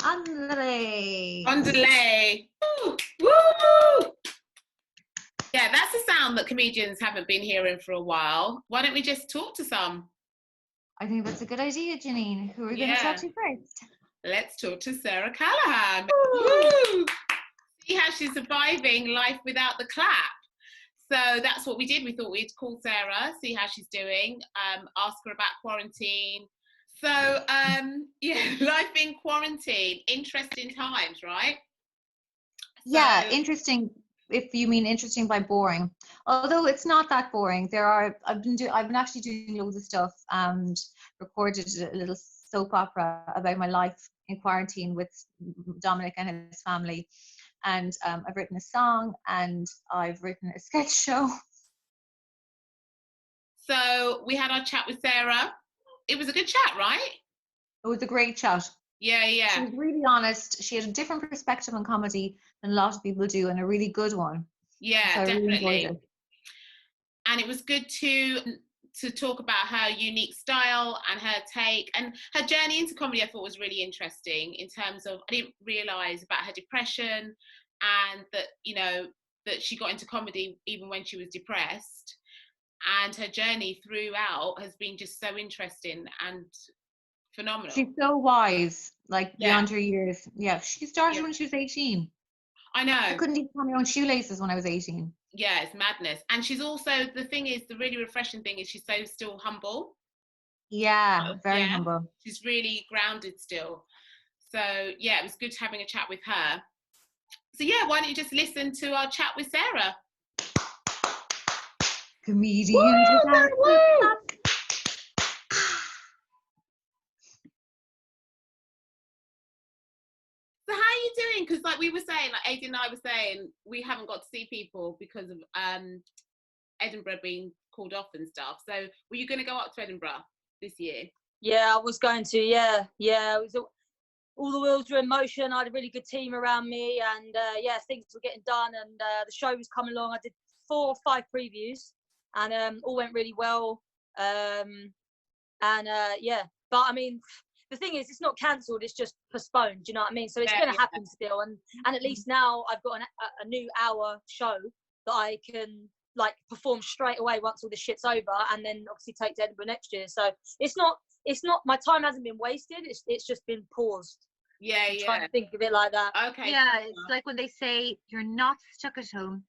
Andale. On delay. Woo! Woo! Yeah, that's a sound that comedians haven't been hearing for a while. Why don't we just talk to some? I think that's a good idea, Janine. Who are we going to talk to first? Let's talk to Sarah Callaghan. Woo! See how she's surviving life without the clap. So that's what we did. We thought we'd call Sarah, see how she's doing, ask her about quarantine. So, life in quarantine, interesting times, right? Yeah, interesting. If you mean interesting by boring, although it's not that boring. I've been actually doing loads of stuff and recorded a little soap opera about my life in quarantine with Dominic and his family, and I've written a song and I've written a sketch show. So we had our chat with Sarah. It was a good chat, right? It was a great chat. Yeah. She was really honest. She had a different perspective on comedy than a lot of people do, and a really good one. Yeah, so definitely. Really enjoyed it. And it was good to talk about her unique style and her take, and her journey into comedy. I thought was really interesting in terms of, I didn't realise about her depression, and that she got into comedy even when she was depressed, and her journey throughout has been just so interesting and phenomenal. She's so wise, beyond her years. Yeah, she started when she was 18. I know. I couldn't even tie my own shoelaces when I was 18. Yeah, it's madness. And she's also, the thing is, the really refreshing thing is she's so still humble. Yeah, very humble. She's really grounded still. So yeah, it was good having a chat with her. So yeah, why don't you just listen to our chat with Sarah? Comedians without So how are you doing? Because like we were saying, like Aideen and I were saying, we haven't got to see people because of Edinburgh being called off and stuff. So were you going to go up to Edinburgh this year? Yeah, I was going to. Yeah. It was all the wheels were in motion. I had a really good team around me, and things were getting done, and the show was coming along. I did 4 or 5 previews, and all went really well. But I mean, the thing is, it's not cancelled, it's just postponed, you know what I mean? So it's going to happen still, and at least now I've got a new hour show that I can perform straight away once all this shit's over, and then obviously take to Edinburgh next year. So it's not my time hasn't been wasted, it's just been paused. I'm trying to think of it like that. Okay. Yeah, it's like when they say you're not stuck at home,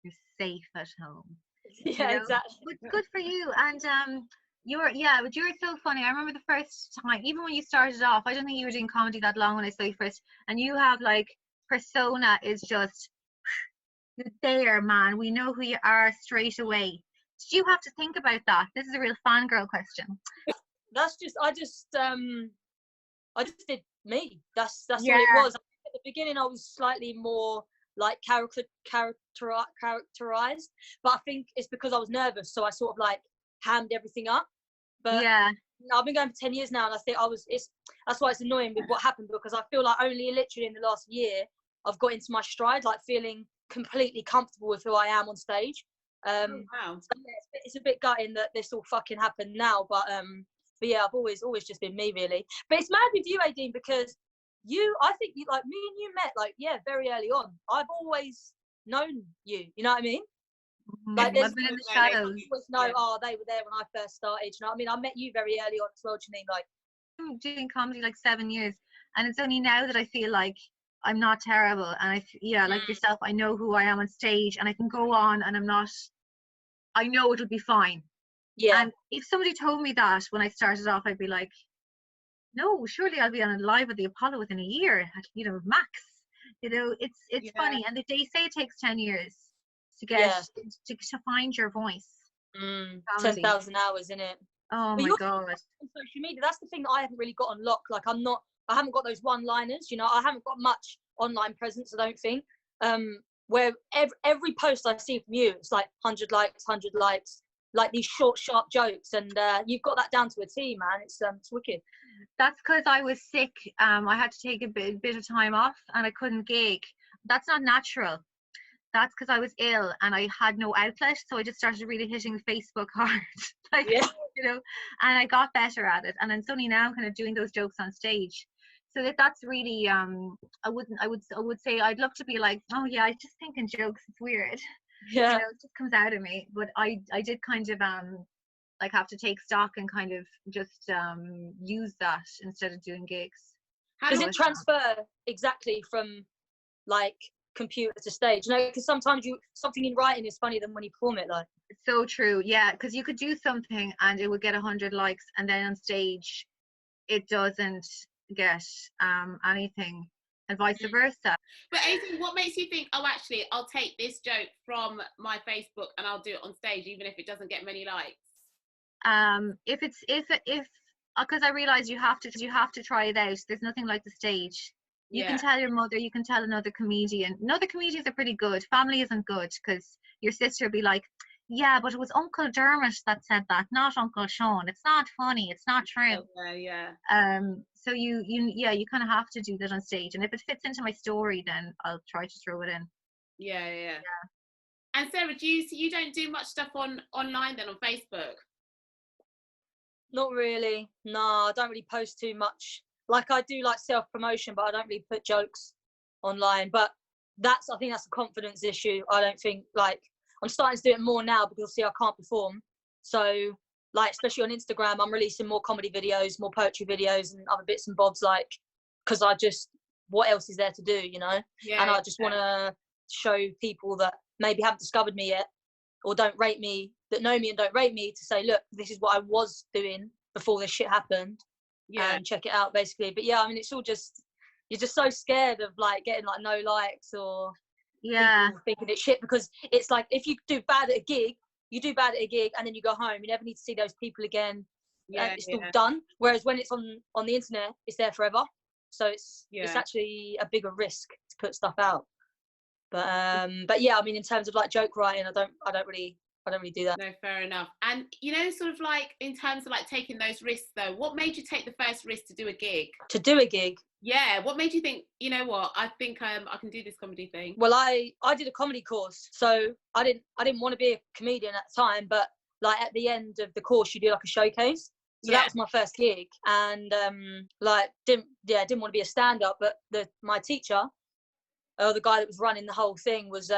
you're safe at home. Yeah, exactly. But good for you. And you're so funny. I remember the first time, even when you started off, I don't think you were doing comedy that long when I saw you first, and you have persona is just, you're there, man. We know who you are straight away. Did you have to think about that? This is a real fangirl question. I just did me. That's what it was. At the beginning I was slightly more characterized, but I think it's because I was nervous, so I sort of hammed everything up. But I've been going for 10 years now, and I think that's why it's annoying with what happened, because I feel like only literally in the last year I've got into my stride, feeling completely comfortable with who I am on stage. Wow. So it's a bit gutting that this all fucking happened now, but yeah, I've always just been me, really. But it's mad with you, Aideen, because I think me and you met very early on. I've always known you know what I mean? I've been in the shadows. Always know, they were there when I first started, you know what I mean? I met you very early on as well, Janine. I'm doing comedy 7 years, and it's only now that I feel like I'm not terrible, and like yourself, I know who I am on stage, and I can go on, and I know it'll be fine. Yeah. And if somebody told me that when I started off, I'd be like, no, surely I'll be on live at the Apollo within a year, max. It's funny, and they say it takes 10 years to get to find your voice. 10,000 hours, innit? Oh my god! On social media, that's the thing that I haven't really got on lock. I haven't got those one-liners. I haven't got much online presence, I don't think. Where every post I see from you, it's 100 likes, these short, sharp jokes, and you've got that down to a T, man. It's wicked. That's because I was sick. I had to take a bit of time off, and I couldn't gig. That's not natural. That's because I was ill and I had no outlet, so I just started really hitting Facebook hard, and I got better at it. And then suddenly now I'm kind of doing those jokes on stage. So that's really I would say I'd love to be like, oh yeah, I just think in jokes it's weird. Yeah. It just comes out of me. But I did kind of like have to take stock and kind of just use that instead of doing gigs. Does it transfer exactly from like computer to stage? No, because sometimes something in writing is funnier than when you perform it, like. It's so true, yeah, because you could do something and it would get 100 likes, and then on stage it doesn't get anything, and vice versa. But Aideen, what makes you think, oh, actually, I'll take this joke from my Facebook and I'll do it on stage, even if it doesn't get many likes? If because I realize you have to try it out. There's nothing like the stage. You can tell your mother, you can tell another comedian. Another comedians are pretty good. Family isn't good, because your sister will be like, yeah, but it was Uncle Dermot that said that, not Uncle Sean. It's not funny. It's not true. Yeah. So you kind of have to do that on stage, and if it fits into my story, then I'll try to throw it in. Yeah. And Sarah, you don't do much stuff online then, on Facebook? Not really. No, I don't really post too much. Like, I do like self-promotion, but I don't really put jokes online. But I think that's a confidence issue. I don't think, like, I'm starting to do it more now because obviously I can't perform. So, like, especially on Instagram, I'm releasing more comedy videos, more poetry videos and other bits and bobs, like, because what else is there to do, you know? Yeah, and I just want to show people that maybe haven't discovered me yet, or don't rate me, that know me and don't rate me, to say, look, this is what I was doing before this shit happened. And check it out, basically. But yeah, I mean, it's all just, you're just so scared of like getting like no likes or people thinking it's shit, because it's like, if you do bad at a gig, and then you go home, you never need to see those people again. It's all done. Whereas when it's on the internet, it's there forever. So it's actually a bigger risk to put stuff out. But yeah, I mean, in terms of like joke writing, I don't really do that. No, fair enough. And sort of like in terms of like taking those risks though, what made you take the first risk to do a gig? Yeah, what made you think, you know what, I think I can do this comedy thing? Well, I did a comedy course, so I didn't want to be a comedian at the time, but like at the end of the course you do like a showcase. So that was my first gig, and like didn't want to be a stand-up, but my teacher, the guy that was running the whole thing, was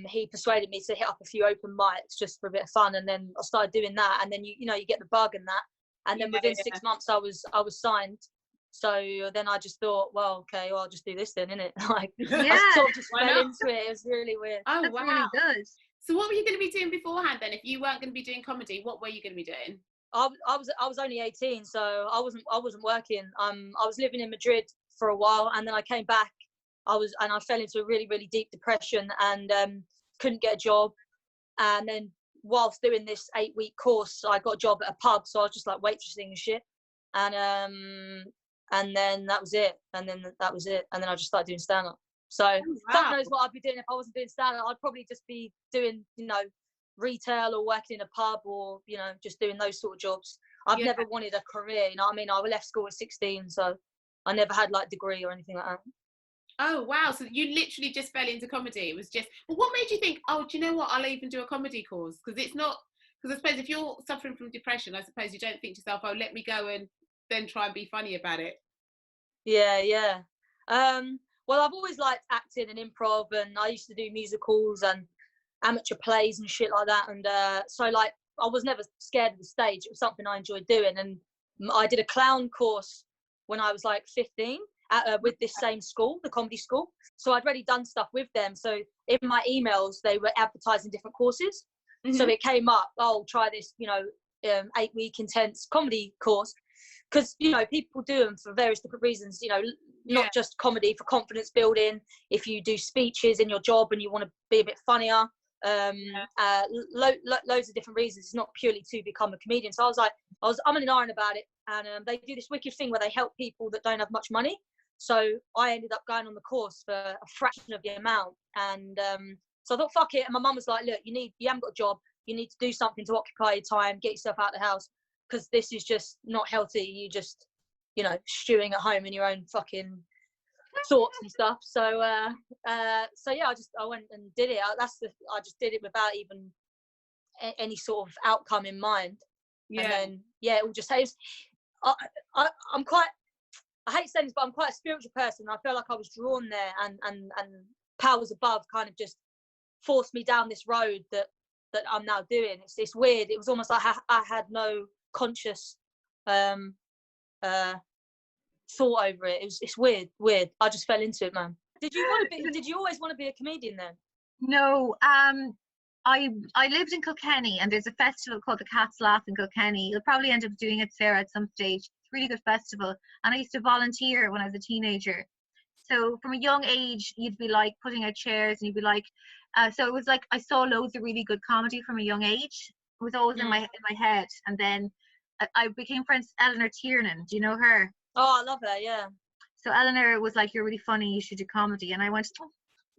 he persuaded me to hit up a few open mics just for a bit of fun, and then I started doing that, and then you get the bug and that, and then within 6 months I was signed. So then I just thought, well, okay, well, I'll just do this then, innit? Like, I sort of just fell into it. It was really weird. Oh, that's wow. really good. So what were you going to be doing beforehand then? If you weren't going to be doing comedy, what were you going to be doing? I was only 18, so I wasn't working. I was living in Madrid for a while, and then I came back. I fell into a really, really deep depression, and couldn't get a job. And then whilst doing this 8-week course, I got a job at a pub, so I was just like waitressing and shit. And then that was it. And then I just started doing stand-up. So God knows what I'd be doing if I wasn't doing stand-up. I'd probably just be doing, retail or working in a pub, or, just doing those sort of jobs. I've never wanted a career, you know what I mean? I left school at 16, so I never had like degree or anything like that. Oh, wow. So you literally just fell into comedy. It was just, well, what made you think, oh, do you know what? I'll even do a comedy course? Because I suppose if you're suffering from depression, I suppose you don't think to yourself, oh, let me go and then try and be funny about it. Yeah. Well, I've always liked acting and improv, and I used to do musicals and amateur plays and shit like that. And so like, I was never scared of the stage. It was something I enjoyed doing. And I did a clown course when I was like 15 with this same school, the comedy school. So I'd already done stuff with them. So in my emails, they were advertising different courses. Mm-hmm. So it came up, oh, try this, 8-week intense comedy course. Because, people do them for various different reasons, not just comedy, for confidence building. If you do speeches in your job and you want to be a bit funnier, loads of different reasons. It's not purely to become a comedian. So I'm in an iron about it. And they do this wicked thing where they help people that don't have much money. So I ended up going on the course for a fraction of the amount. And so I thought, fuck it. And my mum was like, look, you haven't got a job. You need to do something to occupy your time, get yourself out of the house, because this is just not healthy. You just, stewing at home in your own fucking thoughts and stuff. So yeah, I went and did it. I just did it without even any sort of outcome in mind. Yeah. And then, it all just saves. I'm quite I hate saying this, but I'm quite a spiritual person. I feel like I was drawn there, and powers above kind of just forced me down this road that I'm now doing. It's weird. It was almost like I had no conscious thought over it. It's weird. I just fell into it, man. Did you always want to be a comedian then? No, I lived in Kilkenny, and there's a festival called the Cat's Laugh in Kilkenny. You'll probably end up doing it, Sarah, at some stage. It's a really good festival, and I used to volunteer when I was a teenager. So from a young age, you'd be like putting out chairs, and you'd be like, so it was like I saw loads of really good comedy from a young age. It was always in my head, and then I became friends with Eleanor Tiernan. Do you know her? Oh, I love her. Yeah. So Eleanor was like, "You're really funny. You should do comedy." And I went, "Oh,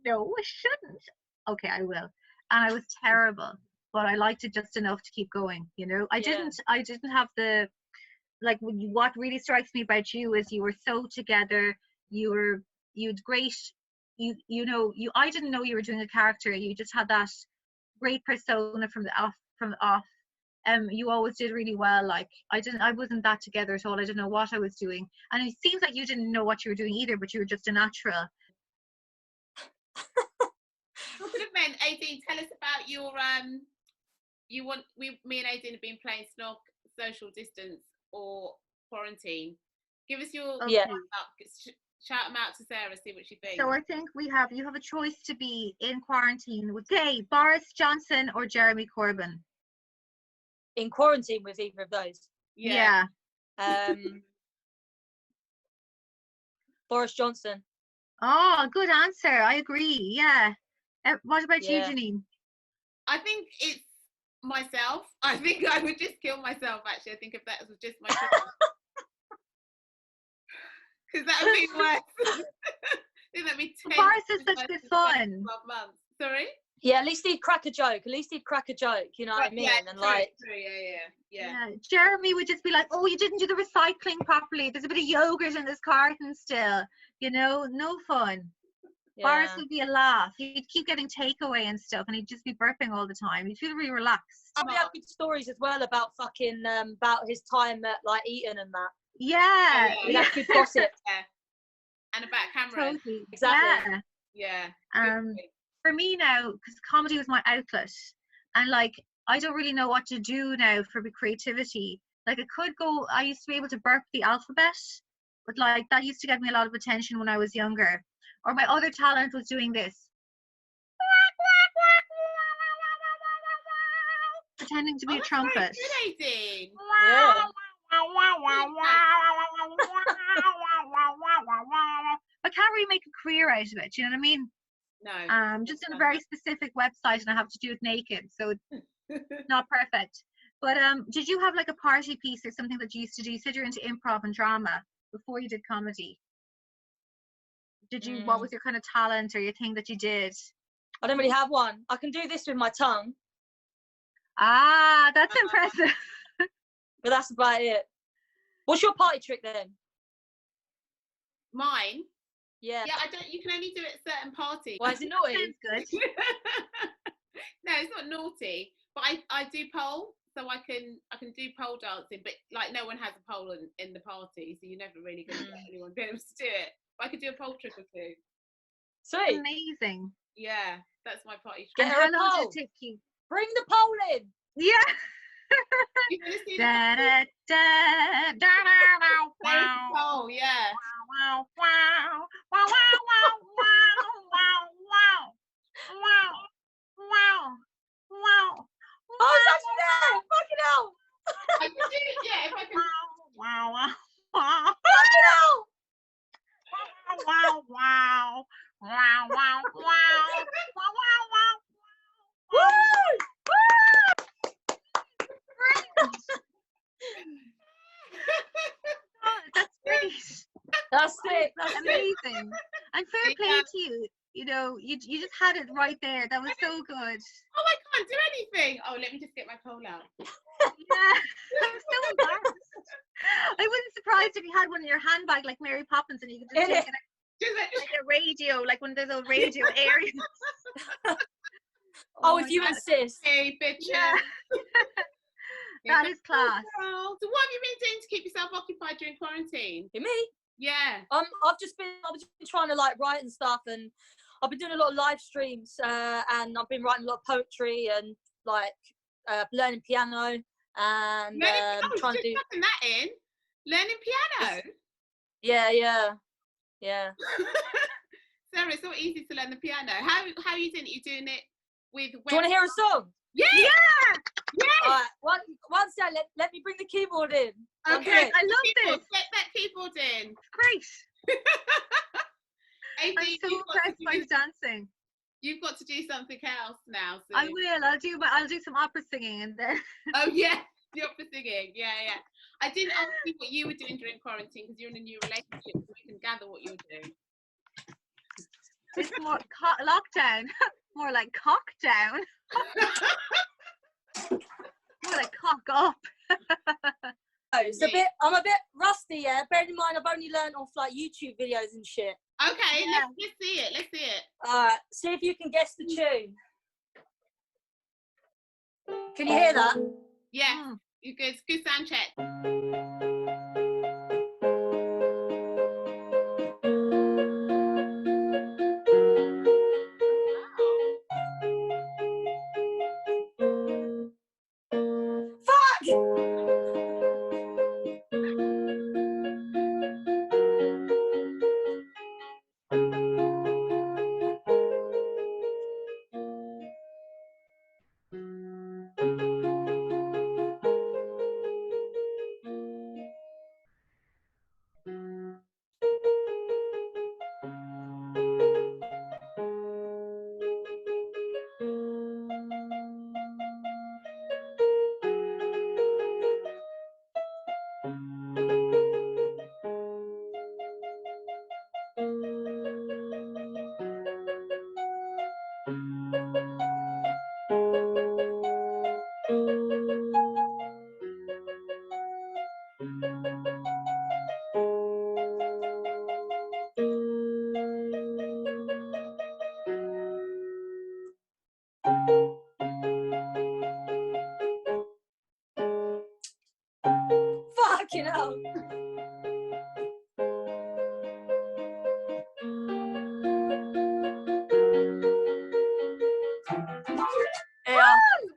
no, I shouldn't." Okay, I will. And I was terrible, but I liked it just enough to keep going. You know, I didn't have the, like, what really strikes me about you is you were so together. You'd great. I didn't know you were doing a character. You just had that great persona from the off. You always did really well. Like I wasn't that together at all. I didn't know what I was doing, and it seems like you didn't know what you were doing either, but you were just a natural. Talking of men, Aideen, tell us about your me and Aideen have been playing Snog, social distance or quarantine. Give us your shout them out to Sarah, see what she thinks. So I think you have a choice to be in quarantine with Boris Johnson or Jeremy Corbyn. In quarantine with either of those. Yeah. Boris Johnson. Oh, good answer. I agree. Yeah. What about you, Janine? I think it's myself. I think I would just kill myself, actually. I think if that was just my choice. Because that would be worse. That'd be 10 Boris is such good fun. 12 months. Sorry? Yeah, at least he'd crack a joke. You know what I mean? Yeah, and true, yeah. Jeremy would just be like, "Oh, you didn't do the recycling properly. There's a bit of yogurt in this carton still." You know, no fun. Yeah. Boris would be a laugh. He'd keep getting takeaway and stuff, and he'd just be burping all the time. He'd feel really relaxed. Probably have good stories as well about fucking about his time at like Eton and that. Yeah. That's good gossip. Yeah. And about Cameron. Totally. Exactly. Yeah. For me now, because comedy was my outlet, and like I don't really know what to do now for creativity. Like I used to be able to burp the alphabet, but like that used to get me a lot of attention when I was younger. Or my other talent was doing this. Pretending to be a trumpet. Good, Aideen. Yeah. I can't really make a career out of it, do you know what I mean? No. Just in a very specific website, and I have to do it naked, so it's not perfect. But did you have like a party piece or something that you used to do? You said you're into improv and drama before you did comedy. Did you? What was your kind of talent or your thing that you did? I don't really have one. I can do this with my tongue. Ah, that's impressive. But that's about it. What's your party trick then? Mine? Yeah. Yeah, you can only do it at certain parties. Why is it naughty? Sounds good. No, it's not naughty. But I do pole, so I can do pole dancing, but like no one has a pole in the party, so you're never really gonna get anyone be able to do it. But I could do a pole trick or two. Sweet. Amazing. Yeah, that's my party Get trick. her And a how long pole. did it take you? Bring the pole in. Yeah. You can just do Da, da, da, da, da, wow. pole, yeah. Wow, wow, wow, wow, wow, wow, wow, wow, wow, wow. Oh, it's actually there. Fucking hell. I can do it, yeah, if I can. Wow, wow, wow. Fucking hell. Wow, wow, wow, wow, wow, wow, wow. Woo! Oh, that's great. That's sick. That's amazing. And fair play to you. You know, you just had it right there. That was so good. Oh, I can't do anything. Oh, let me just get my pole out. Yeah, I'm so embarrassed. I wasn't surprised if you had one in your handbag like Mary Poppins and you could just take it like a radio, like one of those old radio areas. Oh, if you insist. Hey, bitch. Yeah. That is class. So what have you been doing to keep yourself occupied during quarantine? Me? Yeah. I've just been trying to like write and stuff, and I've been doing a lot of live streams, and I've been writing a lot of poetry and like learning piano and trying to do that in learning piano. Yeah. Sarah, it's not easy to learn the piano. How are you doing it? You're doing it with... Do you want to hear a song? Yeah! All right, one second, let me bring the keyboard in. Okay, I love this. Get that keyboard in. Great. Aideen, I'm so impressed by the dancing. You've got to do something else now. So. I will. I'll do some opera singing in there. Oh yeah, the opera singing. Yeah. I didn't ask you what you were doing during quarantine because you're in a new relationship, so we can gather what you're doing. It's more lockdown. More like cockdown. More like cock up. I'm a bit rusty, yeah. Bear in mind, I've only learned off like YouTube videos and shit. Okay, yeah. Let's see it. Alright, see if you can guess the tune. Can you hear that? Yeah, you good. Good sound check. Fucking hell. Yeah.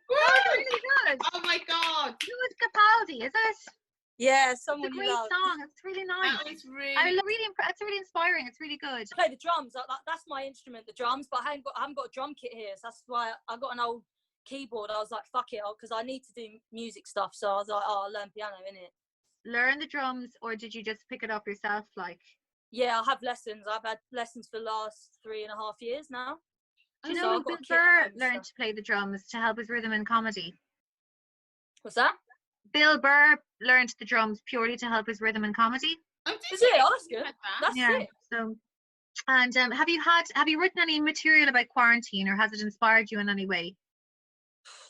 That's really good. Oh my god. Louis Capaldi, is it? Yeah, It's someone a you great love. song. It's really nice. That was really. It's really inspiring. It's really good. I play the drums. That's my instrument, the drums. But I haven't got a drum kit here, so that's why I got an old keyboard. I was like, fuck it, because I need to do music stuff. So I was like, I'll learn piano innit. Learn the drums, or did you just pick it up yourself? Like, yeah, I have lessons. I've had lessons for the last 3.5 years now. Do you know Bill Burr learned to play the drums to help his rhythm and comedy? What's that? Bill Burr learned the drums purely to help his rhythm and comedy. Oh, is it? Oh, that's good. That's it. So, and have you written any material about quarantine, or has it inspired you in any way?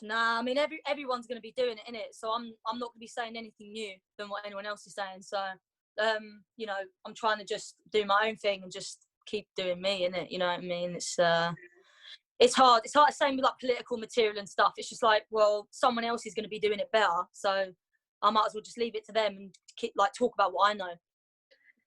Nah, I mean everyone's going to be doing it, innit? So I'm not going to be saying anything new than what anyone else is saying. So you know, I'm trying to just do my own thing and just keep doing me, innit? You know what I mean? It's hard. It's hard. Same with like political material and stuff. It's just like, well, someone else is going to be doing it better, so I might as well just leave it to them and keep like talk about what I know.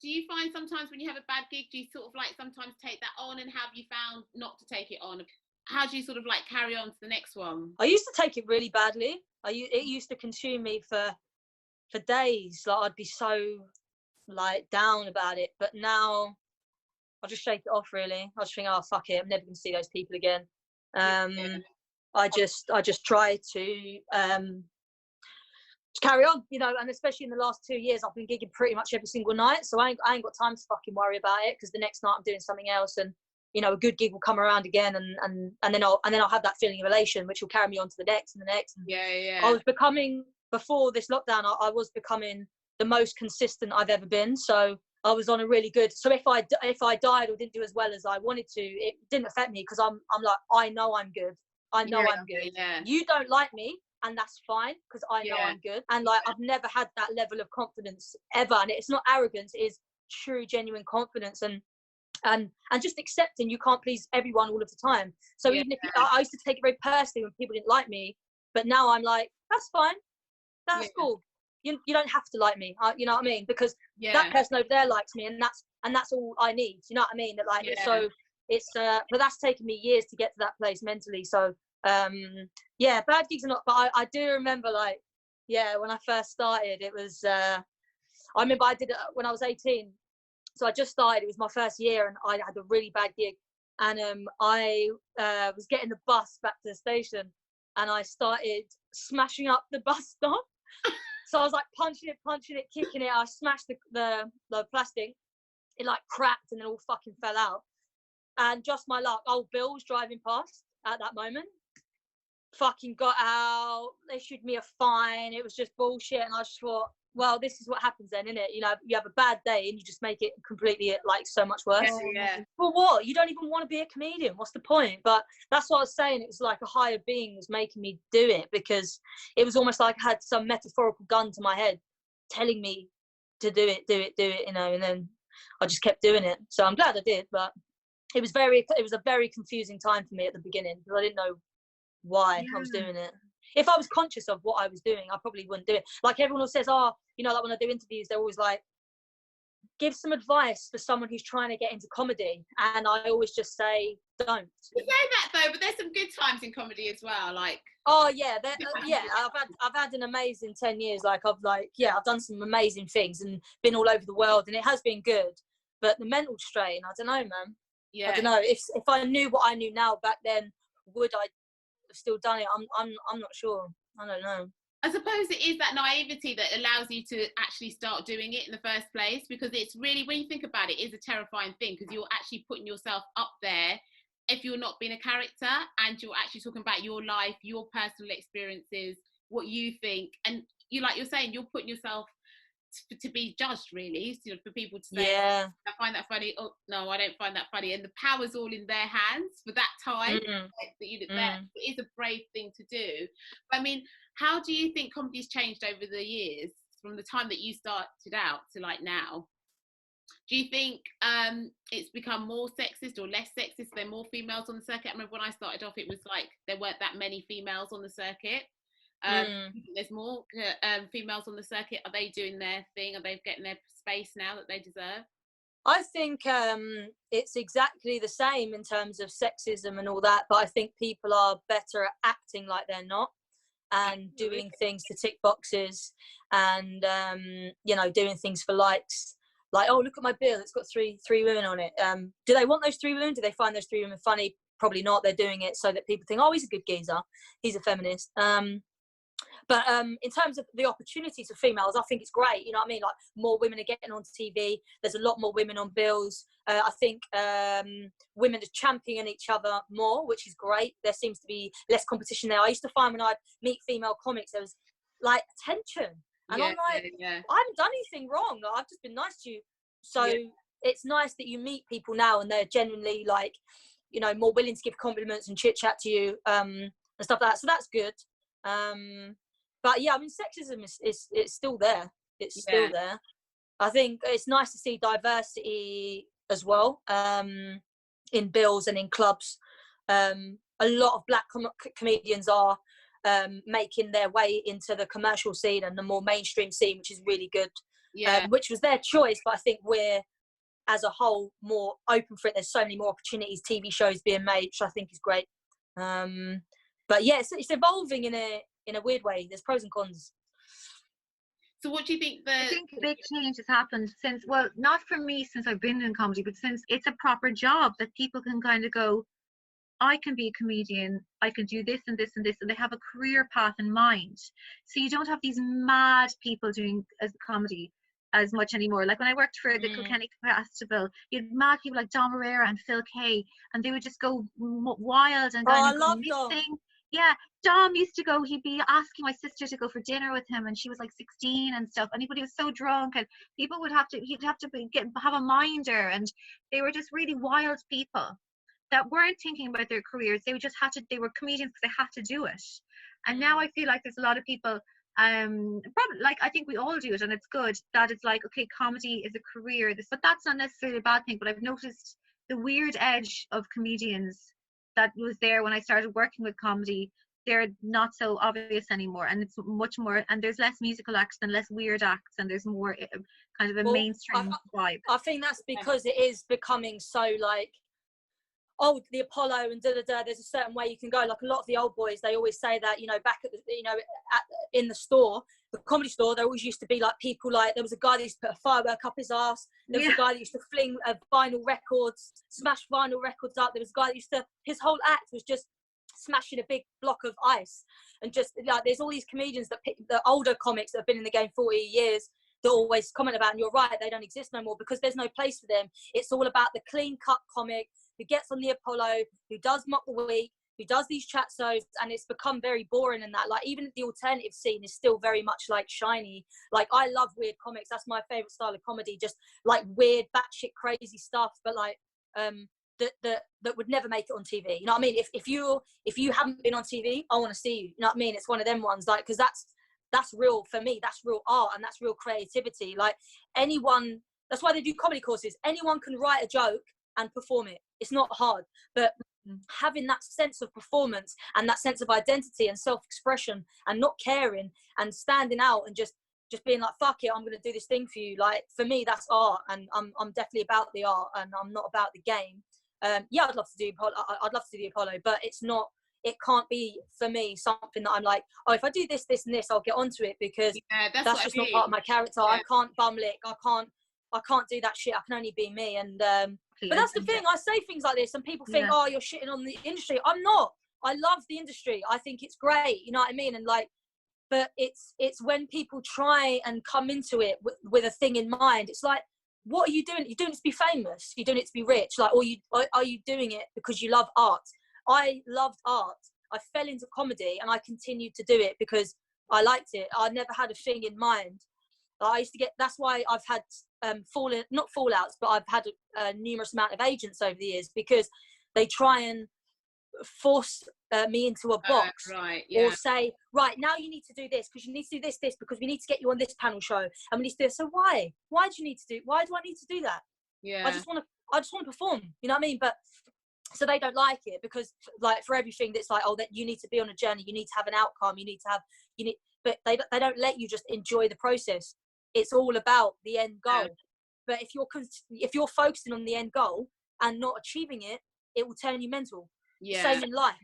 Do you find sometimes when you have a bad gig, do you sort of like sometimes take that on, and have you found not to take it on? How do you sort of like carry on to the next one? I used to take it really badly. It used to consume me for days. Like I'd be so like down about it, but now I just shake it off really. I just think, oh fuck it, I'm never gonna see those people again. I just try to carry on, you know, and especially in the last 2 years I've been gigging pretty much every single night, so I ain't got time to fucking worry about it, because the next night I'm doing something else, and you know, a good gig will come around again, and then I'll have that feeling of elation, which will carry me on to the next and the next. And I was becoming, before this lockdown, I was becoming the most consistent I've ever been. So I was on a really good. So if I died or didn't do as well as I wanted to, it didn't affect me, because I'm like, I know I'm good. I know I'm good. Yeah. You don't like me, and that's fine, because I know I'm good. And like I've never had that level of confidence ever, and it's not arrogance, it is true, genuine confidence, and just accepting you can't please everyone all of the time. So even if I used to take it very personally when people didn't like me, but now I'm like, that's fine, that's cool. you don't have to like me, you know what I mean, because Yeah. that person over there likes me, and that's all I need, you know what I mean, like so it's but that's taken me years to get to that place mentally. So yeah, bad gigs are not, but I do remember, like, yeah, when I first started, it was I remember I did it when I was 18, so I just started, it was my first year, and I had a really bad gig, and I was getting the bus back to the station, and I started smashing up the bus stop. So I was like punching it, kicking it. I smashed the plastic. It like cracked and then all fucking fell out. And just my luck, old Bill was driving past at that moment. Fucking got out. They issued me a fine. It was just bullshit. And I just thought, well, this is what happens then, innit? You know, you have a bad day and you just make it completely, like, so much worse. Yeah. Well, what? You don't even want to be a comedian. What's the point? But that's what I was saying. It was like a higher being was making me do it, because it was almost like I had some metaphorical gun to my head telling me to do it, you know, and then I just kept doing it. So I'm glad I did, but it was a very confusing time for me at the beginning, because I didn't know why I was doing it. If I was conscious of what I was doing, I probably wouldn't do it. Like everyone always says, oh, you know, like when I do interviews, they're always like, give some advice for someone who's trying to get into comedy. And I always just say, don't. You say that though, but there's some good times in comedy as well. Like, oh yeah, yeah. I've had an amazing 10 years. Like I've done some amazing things and been all over the world, and it has been good. But the mental strain, I don't know, man. yeah, I don't know if I knew what I knew now back then, would I have still done it? I'm not sure. I don't know. I suppose it is that naivety that allows you to actually start doing it in the first place, because it's really, when you think about it, is a terrifying thing, because you're actually putting yourself up there if you're not being a character, and you're actually talking about your life, your personal experiences, what you think, and you're saying, you're putting yourself to be judged, really, so for people to say, yeah, I find that funny, oh no, I don't find that funny, and the power's all in their hands for that time. That is a brave thing to do. But I mean, how do you think comedy's changed over the years, from the time that you started out to like now? Do you think it's become more sexist or less sexist? There are more females on the circuit? I remember when I started off, it was like there weren't that many females on the circuit. There's more females on the circuit. Are they doing their thing? Are they getting their space now that they deserve? I think it's exactly the same in terms of sexism and all that, but I think people are better at acting like they're not, and doing things to tick boxes, and you know, doing things for likes. Like, oh, look at my bill, it's got three women on it. Do they want those 3 women? Do they find those 3 women funny? Probably not. They're doing it so that people think, oh, he's a good geezer, he's a feminist. But in terms of the opportunities for females, I think it's great. You know what I mean? Like, more women are getting on TV. There's a lot more women on bills. I think women are championing each other more, which is great. There seems to be less competition there. I used to find when I'd meet female comics, there was like tension. And I'm like, I haven't done anything wrong. Like, I've just been nice to you. So it's nice that you meet people now and they're genuinely, like, you know, more willing to give compliments and chit chat to you and stuff like that. So that's good. But yeah, I mean, sexism is still there. It's still there. I think it's nice to see diversity as well in bills and in clubs. A lot of black comedians are making their way into the commercial scene and the more mainstream scene, which is really good. Which was their choice, but I think we're, as a whole, more open for it. There's so many more opportunities, TV shows being made, which I think is great. But yeah, it's evolving in a weird way. There's pros and cons. So what do you think I think a big change has happened since, well, not for me since I've been in comedy, but since it's a proper job that people can kind of go, I can be a comedian, I can do this and this and this, and they have a career path in mind. So you don't have these mad people doing as comedy as much anymore. Like when I worked for the Kilkenny Festival, you had mad people like Dom Herrera and Phil Kay, and they would just go wild and kind of go missing. Yeah, Dom used to go, he'd be asking my sister to go for dinner with him, and she was like 16 and stuff, and he was so drunk, and people would have to, he'd have to have a minder, and they were just really wild people that weren't thinking about their careers. They just had to, they were comedians because they had to do it. And now I feel like there's a lot of people, probably, like, I think we all do it, and it's good that it's like, okay, comedy is a career, but that's not necessarily a bad thing. But I've noticed the weird edge of comedians that was there when I started working with comedy, they're not so obvious anymore, and it's much more, and there's less musical acts and less weird acts, and there's more kind of a mainstream vibe. I think that's because it is becoming so like, oh, the Apollo and there's a certain way you can go. Like a lot of the old boys, they always say that, you know, back at the, you know, in the store, the comedy store, there always used to be like people, like there was a guy that used to put a firework up his ass. There was a guy that used to fling vinyl records, smash vinyl records up. There was a guy that used to, his whole act was just smashing a big block of ice. And just like, there's all these comedians that the older comics that have been in the game 40 years that always comment about, and you're right, they don't exist no more because there's no place for them. It's all about the clean cut comic who gets on the Apollo, who does Mock the Week, who does these chat shows, and it's become very boring in that. Like, even the alternative scene is still very much like shiny. Like, I love weird comics. That's my favorite style of comedy, just like weird, batshit crazy stuff, but like that would never make it on TV. You know what I mean? If you haven't been on TV, I want to see you. You know what I mean? It's one of them ones, like, because that's real for me. That's real art and that's real creativity. Like, anyone, that's why they do comedy courses. Anyone can write a joke and perform it. It's not hard, but having that sense of performance and that sense of identity and self-expression and not caring and standing out and just being like, fuck it, I'm going to do this thing for you. Like, for me, that's art, and I'm definitely about the art, and I'm not about the game. Yeah, I'd love to do the Apollo, but it can't be for me something that I'm like, oh, if I do this, this and this, I'll get onto it, because that's just not part of my character. I can't bum lick. I can't do that shit. I can only be me. And but that's the thing. I say things like this, and people think, oh, you're shitting on the industry. I'm not. I love the industry. I think it's great. You know what I mean? And like, but it's when people try and come into it with a thing in mind. It's like, what are you doing? You're doing it to be famous. You're doing it to be rich. Like, or are you doing it because you love art? I loved art. I fell into comedy, and I continued to do it because I liked it. I never had a thing in mind. I used to get. That's why I've had not fallouts, but I've had a numerous amount of agents over the years, because they try and force me into a box, or say, right, now you need to do this because you need to do this because we need to get you on this panel show, and we need to do it. So why do I need to do that? I just want to perform, you know what I mean? But so they don't like it, because like for everything that's like, oh, that you need to be on a journey, you need to have an outcome, but they don't let you just enjoy the process. It's all about the end goal. But if you're focusing on the end goal and not achieving it, it will turn you mental. Same in life.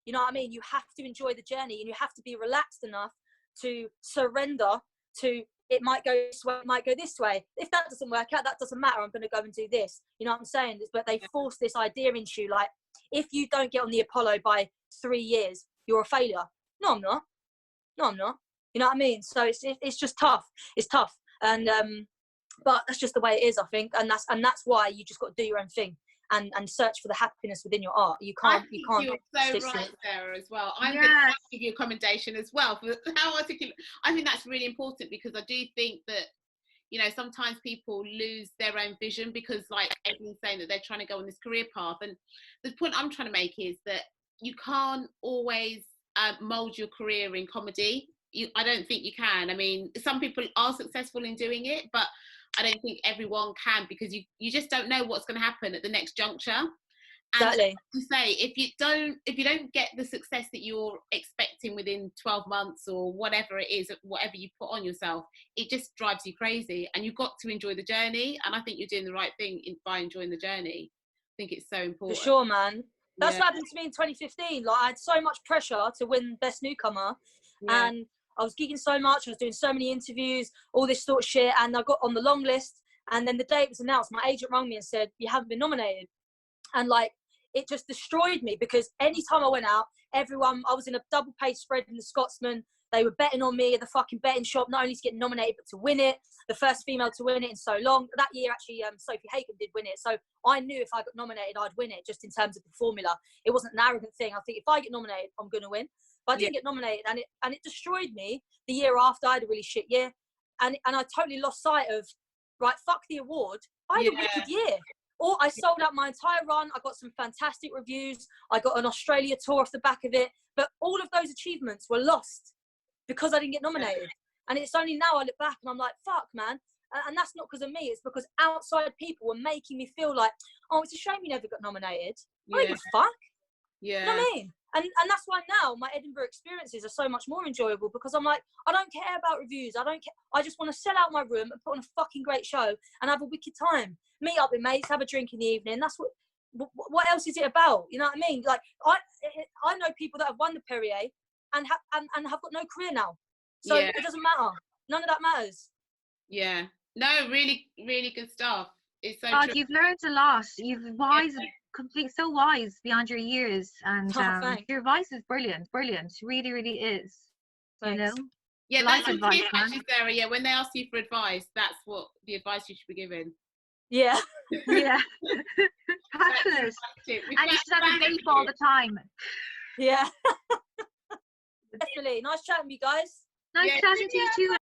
You know what I mean? You have to enjoy the journey, and you have to be relaxed enough to surrender to, it might go this way, it might go this way. If that doesn't work out, that doesn't matter. I'm going to go and do this. You know what I'm saying? But they force this idea into you, like, if you don't get on the Apollo by 3 years, you're a failure. No, I'm not. You know what I mean? So it's just tough. It's tough. And but that's just the way it is, I think. And that's why you just got to do your own thing and search for the happiness within your art. You can't. You're so right, Sarah, as well. I'm going to give you a commendation as well for how articulate. I think that's really important, because I do think that, you know, sometimes people lose their own vision because, like everyone's saying, that they're trying to go on this career path. And the point I'm trying to make is that you can't always mold your career in comedy. I don't think you can. I mean, some people are successful in doing it, but I don't think everyone can, because you just don't know what's going to happen at the next juncture. And exactly. To say, if you don't get the success that you're expecting within 12 months or whatever it is, whatever you put on yourself, it just drives you crazy. And you've got to enjoy the journey. And I think you're doing the right thing by enjoying the journey. I think it's so important. For sure, man. That's what happened to me in 2015. Like, I had so much pressure to win Best Newcomer, and I was gigging so much, I was doing so many interviews, all this sort of shit, and I got on the long list. And then the day it was announced, my agent rang me and said, you haven't been nominated. And like, it just destroyed me, because anytime I went out, I was in a double page spread in the Scotsman. They were betting on me at the fucking betting shop, not only to get nominated, but to win it. The first female to win it in so long. That year, actually, Sophie Hagen did win it. So I knew if I got nominated, I'd win it, just in terms of the formula. It wasn't an arrogant thing. I think if I get nominated, I'm going to win. But I didn't get nominated, and it destroyed me. The year after, I had a really shit year, and I totally lost sight of, right, fuck the award. I had a wicked year. Or I sold out my entire run. I got some fantastic reviews. I got an Australia tour off the back of it. But all of those achievements were lost because I didn't get nominated. And it's only now I look back and I'm like, fuck, man. And that's not because of me. It's because outside people were making me feel like, oh, it's a shame you never got nominated. I don't give a fuck. Yeah. You know what I mean? And that's why now my Edinburgh experiences are so much more enjoyable, because I'm like, I don't care about reviews. I don't care. I just want to sell out my room and put on a fucking great show and have a wicked time. Meet up with mates, have a drink in the evening. That's what else is it about? You know what I mean? Like, I know people that have won the Perrier and have got no career now. So it doesn't matter. None of that matters. Yeah. No, really, really good stuff. It's so true. You've learned a lot. You've so wise beyond your years, and your advice is brilliant. Really, really is. Thanks. You know. Yeah, Life that's advice, actually, Sarah. Yeah, when they ask you for advice, that's what the advice you should be giving. Yeah. Yeah. Passionate. And you should have a vape all the time. Yeah. Definitely. Nice chatting with you guys. Nice chatting to you too,